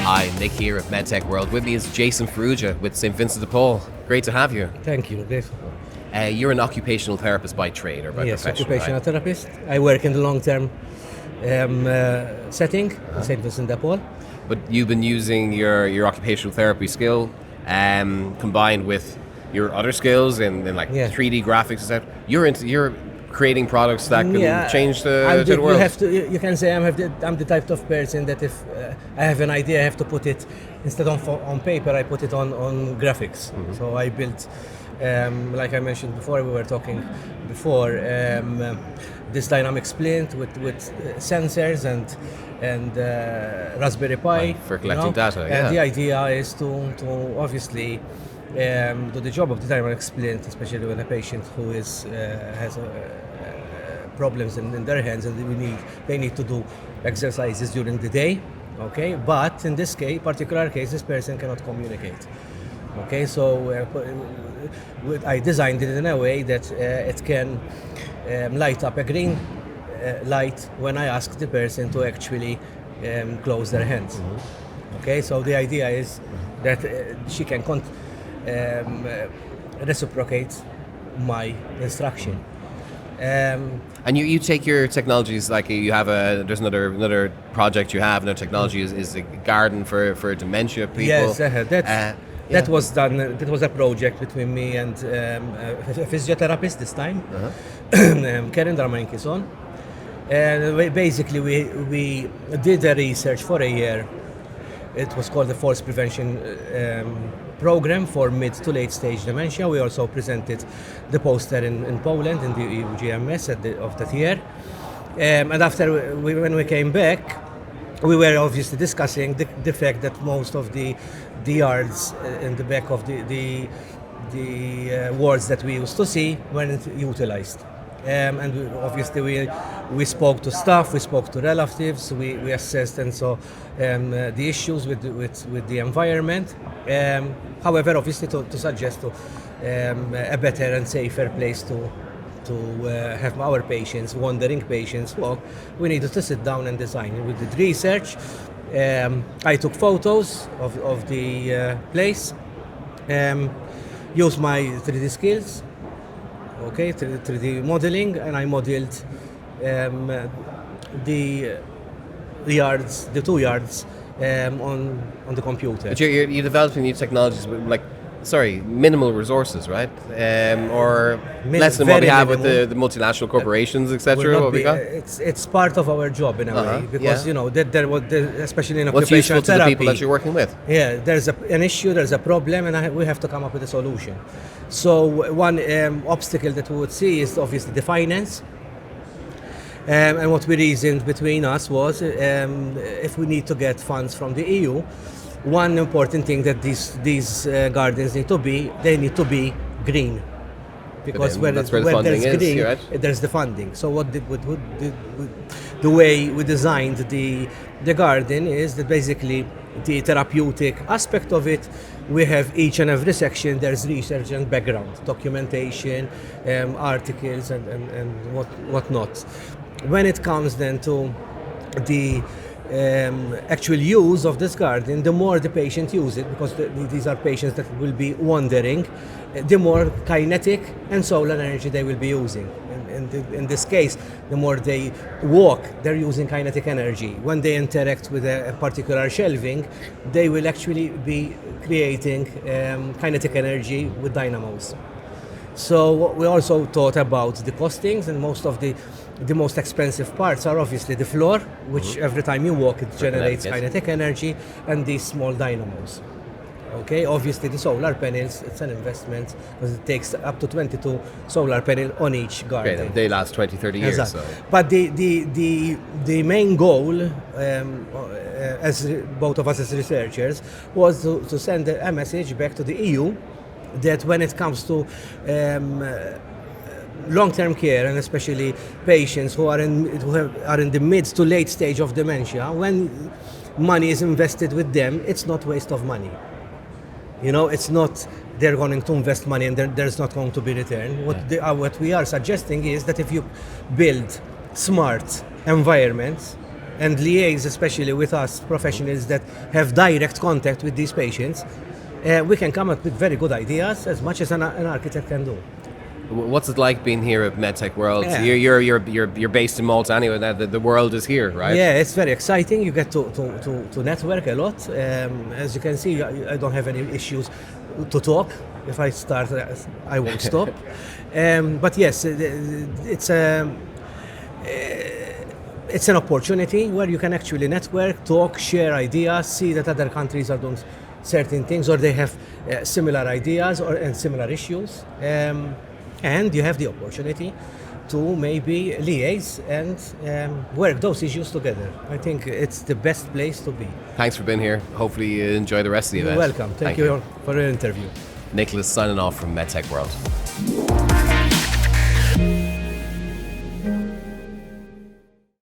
Hi, Nick here of MedTech World. With me is Jason Farrugia with St. Vincent de Paul. Great to have you. Thank you, Dave. You're an occupational therapist by trade or by Yes, profession, occupational right? therapist. I work in the long-term setting in St. Vincent de Paul. But you've been using your occupational therapy skill combined with your other skills in like Yeah. 3D graphics, etc. You're creating products that can change the You world. You can say I'm the type of person that if I have an idea, I have to put it instead of on paper. I put it on graphics. So I built, like I mentioned before, we were talking before, this dynamic splint with sensors and Raspberry Pi Right, for collecting data, And yeah. the idea is to obviously do the job of the dynamic splint, especially when a patient who has problems in their hands and they need to do exercises during the day, okay? But in this particular case, this person cannot communicate, okay? So I designed it in a way that it can light up a green light when I ask the person to actually close their hands. Okay, so the idea is that she can reciprocate my instruction. And you take your technologies, like you have there's another project you have, another technology is a garden for dementia people. Yes, that was done. That was a project between me and a physiotherapist this time, Karen Darmankison. And basically we did a research for a year. It was called the Force Prevention Program for mid to late stage dementia. We also presented the poster in Poland in the EUGMS of that year. And after when we came back, we were obviously discussing the fact that most of the yards in the back of the wards that we used to see weren't utilized. And obviously we spoke to staff, we spoke to relatives, we assessed and saw the issues with the environment. However, obviously to suggest a better and safer place to have our patients, wandering patients walk, we needed to sit down and design. We did research. I took photos of the place, used my 3D skills, okay, 3D modeling, and I modeled the two yards on the computer. But you're developing new technologies with minimal resources, right? Or less than what we have with the multinational corporations, etc. It's part of our job in a way, because especially in What's useful occupational to the therapy, people that you're working with? Yeah, there's an issue, there's a problem, and we have to come up with a solution. So one obstacle that we would see is obviously the finance. And what we reasoned between us was if we need to get funds from the EU, one important thing that these gardens need to be green. Because that's where the funding there's is, green, right? there's the funding. So the way we designed the garden is that basically the therapeutic aspect of it, we have each and every section, there's research and background, documentation, articles and whatnot. When it comes then to the actual use of this garden, the more the patient use it, because these are patients that will be wandering, the more kinetic and solar energy they will be using. In this case, the more they walk, they're using kinetic energy. When they interact with a particular shelving, they will actually be creating kinetic energy with dynamos. So we also thought about the costings, and most of the most expensive parts are obviously the floor, which every time you walk it generates kinetic energy, and these small dynamos. Okay, obviously the solar panels, it's an investment because it takes up to 22 solar panels on each garden. Okay, they last 20, 30 years. Exactly. So. But the main goal, as both of us as researchers, was to send a message back to the EU that when it comes to long-term care, and especially patients who are in the mid to late stage of dementia, when money is invested with them, it's not waste of money. It's not they're going to invest money and there's not going to be return. What we are suggesting is that if you build smart environments and liaise, especially with us professionals that have direct contact with these patients, we can come up with very good ideas, as much as an architect can do. What's it like being here at MedTech World? Yeah. You're based in Malta anyway. The world is here, right? Yeah, it's very exciting. You get to network a lot. As you can see, I don't have any issues to talk. If I start, I won't stop. But yes, it's an opportunity where you can actually network, talk, share ideas, see that other countries are doing certain things, or they have similar ideas and similar issues. And you have the opportunity to maybe liaise and work those issues together. I think it's the best place to be. Thanks for being here. Hopefully you enjoy the rest of the event. You're welcome. Thank you for your interview. Nicholas signing off from MedTech World.